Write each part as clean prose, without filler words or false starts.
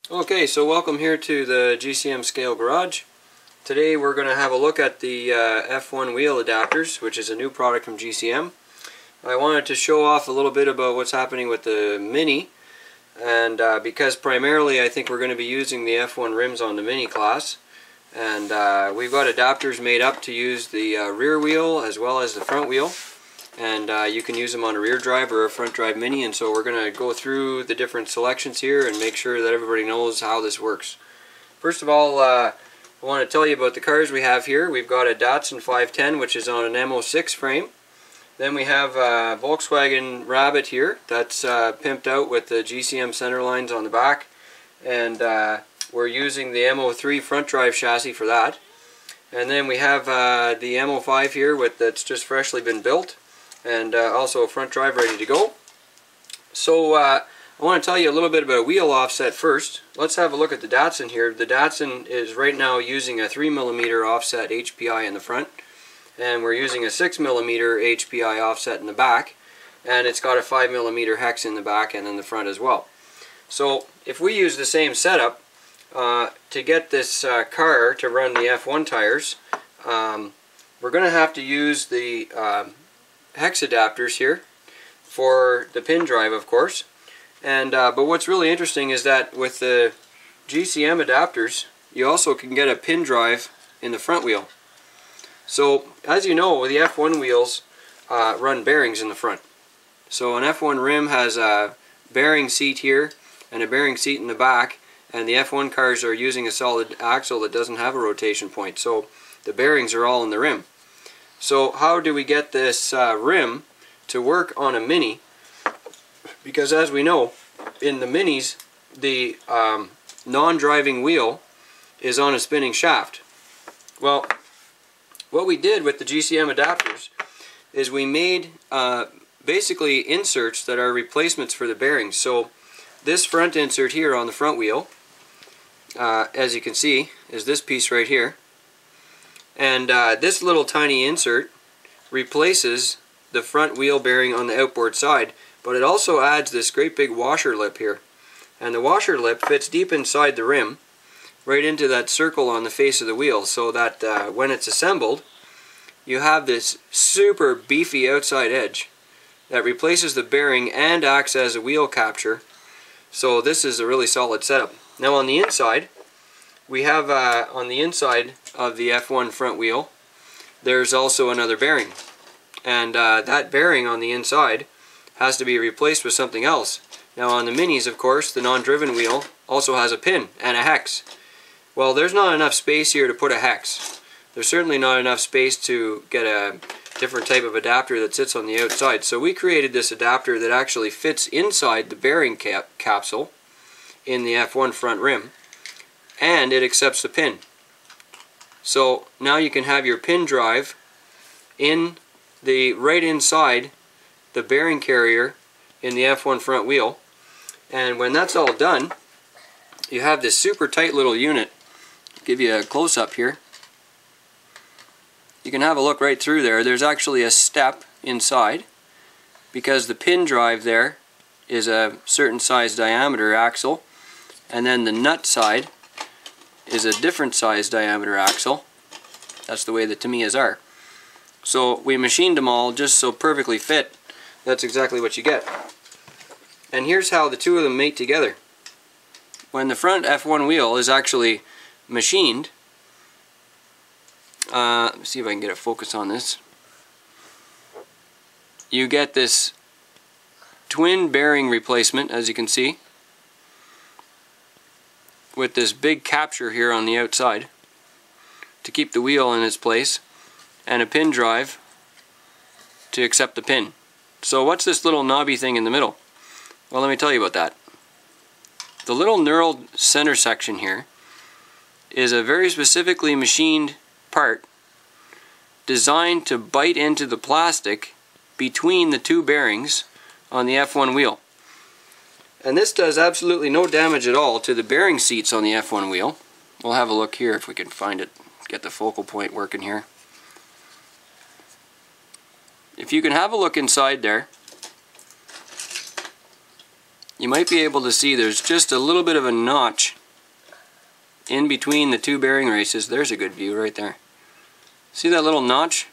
Okay, so welcome here to the GCM Scale Garage. Today we're going to have a look at the F1 wheel adapters, which is a new product from GCM. I wanted to show off a little bit about what's happening with the Mini, and because primarily I think we're going to be using the F1 rims on the Mini class, and we've got adapters made up to use the rear wheel as well as the front wheel. And you can use them on a rear drive or a front drive Mini, and so we're going to go through the different selections here and make sure that everybody knows how this works. First of all, I want to tell you about the cars we have here. We've got a Datsun 510, which is on an MO6 frame. Then we have a Volkswagen Rabbit here that's pimped out with the GCM center lines on the back, and we're using the MO3 front drive chassis for that. And then we have the MO5 here that's just freshly been built, and also a front drive ready to go. So I want to tell you a little bit about wheel offset first. Let's have a look at the Datsun here. The Datsun is right now using a 3mm offset HPI in the front, and we're using a 6mm HPI offset in the back, and it's got a 5mm hex in the back and in the front as well. So if we use the same setup to get this car to run the F1 tires, we're going to have to use the hex adapters here for the pin drive, of course. And but what's really interesting is that with the GCM adapters, you also can get a pin drive in the front wheel. So as you know, the F1 wheels run bearings in the front. So an F1 rim has a bearing seat here and a bearing seat in the back, and the F1 cars are using a solid axle that doesn't have a rotation point. So the bearings are all in the rim. So how do we get this rim to work on a Mini? Because as we know, in the Minis, the non-driving wheel is on a spinning shaft. Well, what we did with the GCM adapters is we made basically inserts that are replacements for the bearings. So this front insert here on the front wheel, as you can see, is this piece right here. And this little tiny insert replaces the front wheel bearing on the outboard side, but it also adds this great big washer lip here. And the washer lip fits deep inside the rim, right into that circle on the face of the wheel, so that when it's assembled, you have this super beefy outside edge that replaces the bearing and acts as a wheel capture. So this is a really solid setup. Now on the inside, we have on the inside of the F1 front wheel, there's also another bearing, and that bearing on the inside has to be replaced with something else. Now on the Minis, of course, the non-driven wheel also has a pin and a hex. Well, there's not enough space here to put a hex. There's certainly not enough space to get a different type of adapter that sits on the outside. So we created this adapter that actually fits inside the bearing capsule in the F1 front rim, and it accepts the pin. So now you can have your pin drive in the right inside the bearing carrier in the F1 front wheel, and when that's all done, you have this super tight little unit. I'll give you a close-up here. You can have a look right through there. There's actually a step inside because the pin drive there is a certain size diameter axle, and then the nut side is a different size diameter axle. That's the way the Tamiyas are. So we machined them all just so perfectly fit. That's exactly what you get. And here's how the two of them mate together. When the front F1 wheel is actually machined, let me see if I can get a focus on this. You get this twin bearing replacement, as you can see, with this big capture here on the outside to keep the wheel in its place, and a pin drive to accept the pin. So what's this little knobby thing in the middle? Well, let me tell you about that. The little knurled center section here is a very specifically machined part designed to bite into the plastic between the two bearings on the F1 wheel. And this does absolutely no damage at all to the bearing seats on the F1 wheel. We'll have a look here if we can find it, get the focal point working here. If you can have a look inside there, you might be able to see there's just a little bit of a notch in between the two bearing races. There's a good view right there. See that little notch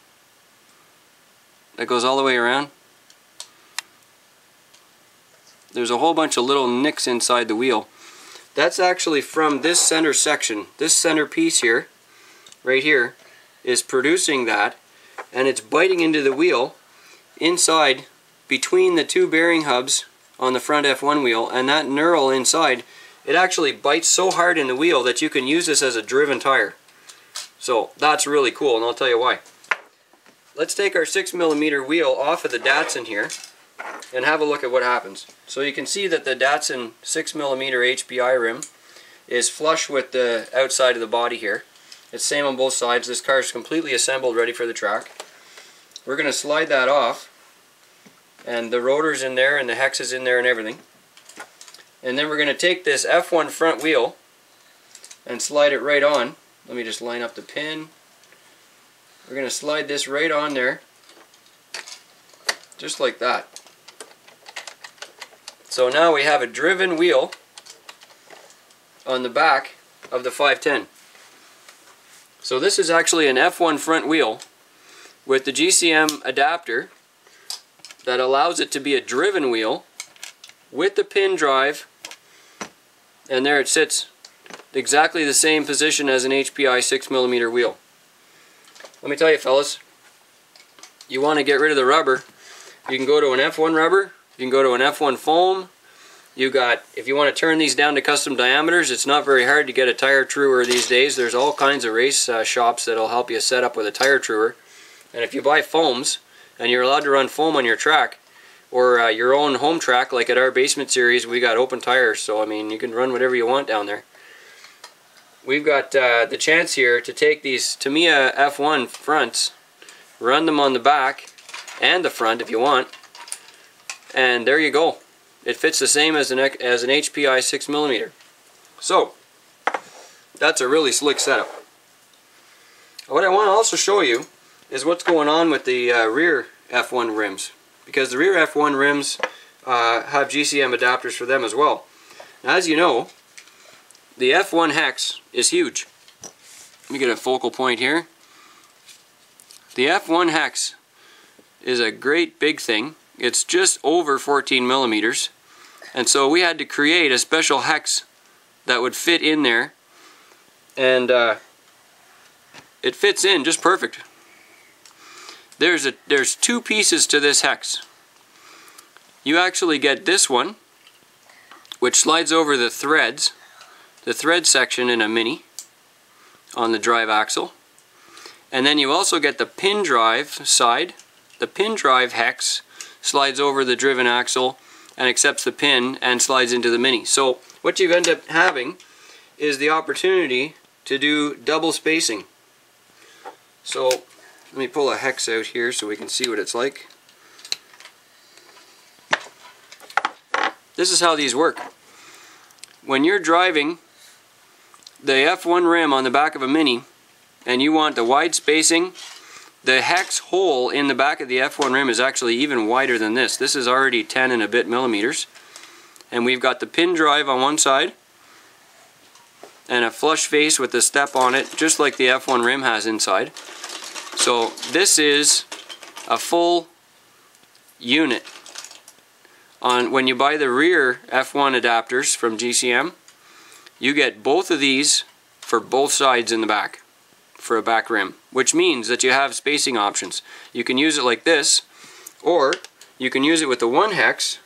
that goes all the way around? There's a whole bunch of little nicks inside the wheel. That's actually from this center section. This center piece here, right here, is producing that, and it's biting into the wheel inside between the two bearing hubs on the front F1 wheel, and that knurl inside, it actually bites so hard in the wheel that you can use this as a driven tire. So that's really cool, and I'll tell you why. Let's take our 6mm wheel off of the Datsun here and have a look at what happens. So you can see that the Datsun 6mm HPI rim is flush with the outside of the body here. It's same on both sides. This car is completely assembled, ready for the track. We're going to slide that off, and the rotor's in there and the hex is in there and everything. And then we're going to take this F1 front wheel and slide it right on. Let me just line up the pin. We're going to slide this right on there, just like that. So now we have a driven wheel on the back of the 510. So this is actually an F1 front wheel with the GCM adapter that allows it to be a driven wheel with the pin drive, and there it sits, exactly the same position as an HPI 6mm wheel. Let me tell you, fellas, you want to get rid of the rubber, you can go to an F1 rubber, you can go to an F1 foam. You got, if you want to turn these down to custom diameters, it's not very hard to get a tire truer these days. There's all kinds of race shops that'll help you set up with a tire truer. And if you buy foams, and you're allowed to run foam on your track, or your own home track, like at our basement series, we got open tires, so I mean, you can run whatever you want down there. We've got the chance here to take these Tamiya F1 fronts, run them on the back and the front if you want, and there you go. It fits the same as an HPI 6mm. So, that's a really slick setup. What I want to also show you is what's going on with the rear F1 rims, because the rear F1 rims have GCM adapters for them as well. Now, as you know, the F1 hex is huge. Let me get a focal point here. The F1 hex is a great big thing. It's just over 14mm, and so we had to create a special hex that would fit in there, and it fits in just perfect. There's two pieces to this hex. You actually get this one, which slides over the thread section in a Mini on the drive axle, and then you also get the pin drive side. The pin drive hex slides over the driven axle and accepts the pin and slides into the Mini. So what you end up having is the opportunity to do double spacing. So let me pull a hex out here so we can see what it's like. This is how these work. When you're driving the F1 rim on the back of a Mini and you want the wide spacing, the hex hole in the back of the F1 rim is actually even wider than this. This is already 10 and a bit millimeters. And we've got the pin drive on one side and a flush face with the step on it, just like the F1 rim has inside. So this is a full unit. When you buy the rear F1 adapters from GCM, you get both of these for both sides in the back for a back rim, which means that you have spacing options. You can use it like this, or you can use it with the one hex,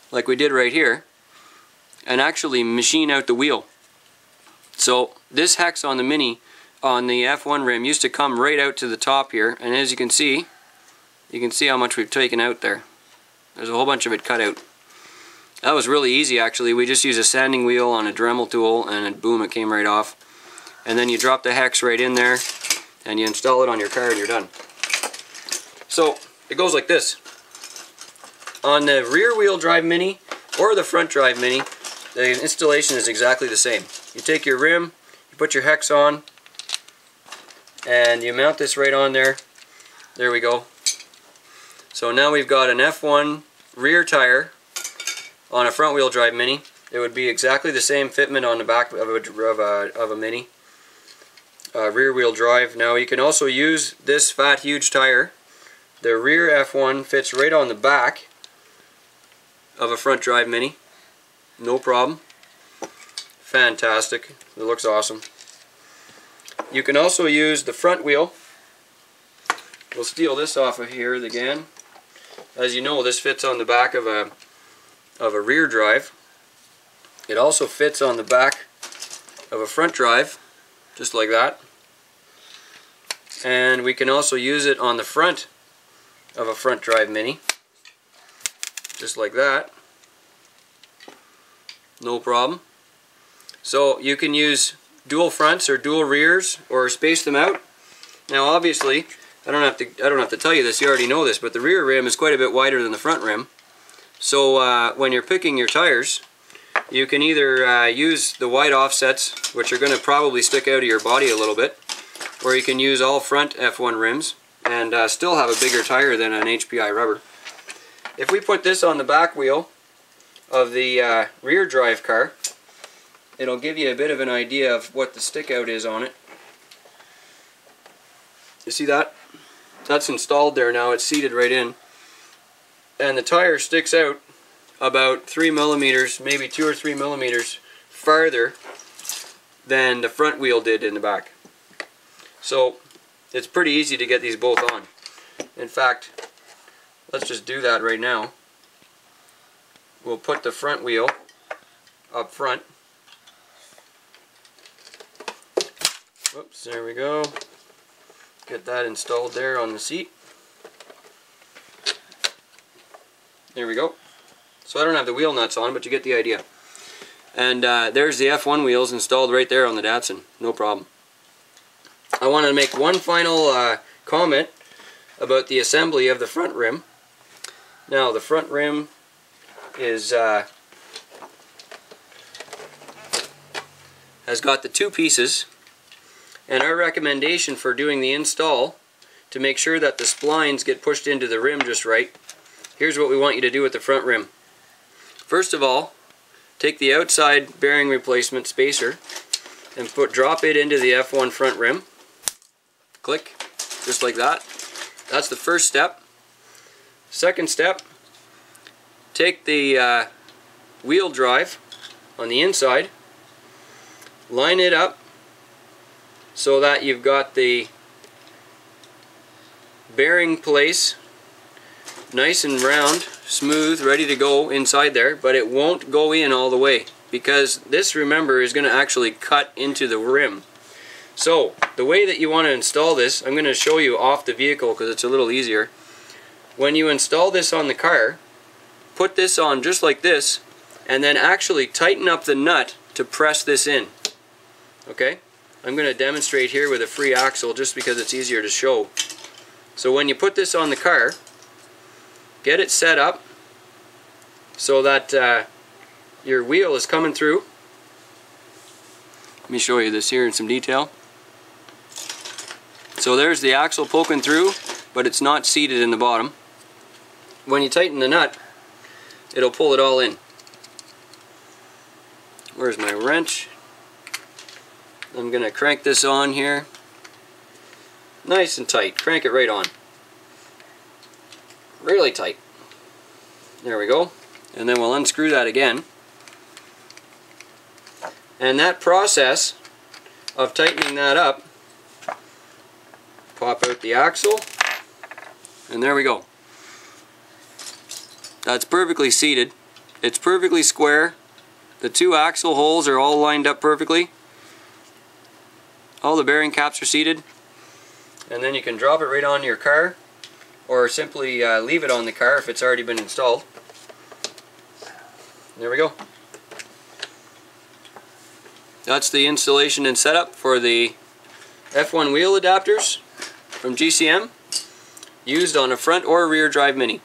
like we did right here, and actually machine out the wheel. So this hex on the Mini, on the F1 rim, used to come right out to the top here, and as you can see how much we've taken out there. There's a whole bunch of it cut out. That was really easy actually. We just used a sanding wheel on a Dremel tool, and boom, it came right off. And then you drop the hex right in there and you install it on your car and you're done. So it goes like this. On the rear wheel drive Mini or the front drive Mini, the installation is exactly the same. You take your rim, you put your hex on, and you mount this right on there. There we go. So now we've got an F1 rear tire on a front wheel drive Mini. It would be exactly the same fitment on the back of a Mini. Rear wheel drive. Now you can also use this fat huge tire. The rear F1 fits right on the back of a front drive Mini. No problem. Fantastic. It looks awesome. You can also use the front wheel. We'll steal this off of here again. As you know, this fits on the back of a rear drive. It also fits on the back of a front drive, just like that. And we can also use it on the front of a front drive Mini, just like that. No problem. So you can use dual fronts or dual rears or space them out. Now obviously, I don't have to tell you this, you already know this, but the rear rim is quite a bit wider than the front rim. So when you're picking your tires, you can either use the wide offsets, which are going to probably stick out of your body a little bit, or you can use all front F1 rims and still have a bigger tire than an HPI rubber. If we put this on the back wheel of the rear drive car, it'll give you a bit of an idea of what the stick out is on it. You see that? That's installed there now, it's seated right in. And the tire sticks out about 3 millimeters, maybe 2 or 3 millimeters farther than the front wheel did in the back. So it's pretty easy to get these both on. In fact, let's just do that right now. We'll put the front wheel up front. Whoops, there we go. Get that installed there on the seat. There we go. So I don't have the wheel nuts on, but you get the idea. And there's the F1 wheels installed right there on the Datsun. No problem. I want to make one final comment about the assembly of the front rim. Now the front rim is has got the two pieces, and our recommendation for doing the install to make sure that the splines get pushed into the rim just right, here's what we want you to do with the front rim. First of all, take the outside bearing replacement spacer and drop it into the F1 front rim. Click, just like that. That's the first step. Second step, take the wheel drive on the inside, line it up so that you've got the bearing place nice and round, smooth, ready to go inside there, but it won't go in all the way because this, remember, is going to actually cut into the rim. So the way that you want to install this, I'm going to show you off the vehicle because it's a little easier. When you install this on the car, put this on just like this and then actually tighten up the nut to press this in. Okay? I'm going to demonstrate here with a free axle just because it's easier to show. So when you put this on the car, get it set up so that your wheel is coming through. Let me show you this here in some detail. So there's the axle poking through, but it's not seated in the bottom. When you tighten the nut, it'll pull it all in. Where's my wrench? I'm going to crank this on here. Nice and tight. Crank it right on. Really tight. There we go. And then we'll unscrew that again. And that process of tightening that up, pop out the axle, and there we go. That's perfectly seated. It's perfectly square. The two axle holes are all lined up perfectly. All the bearing caps are seated. And then you can drop it right on your car, or simply leave it on the car if it's already been installed. There we go. That's the installation and setup for the F1 wheel adapters from GCM, used on a front or rear drive Mini.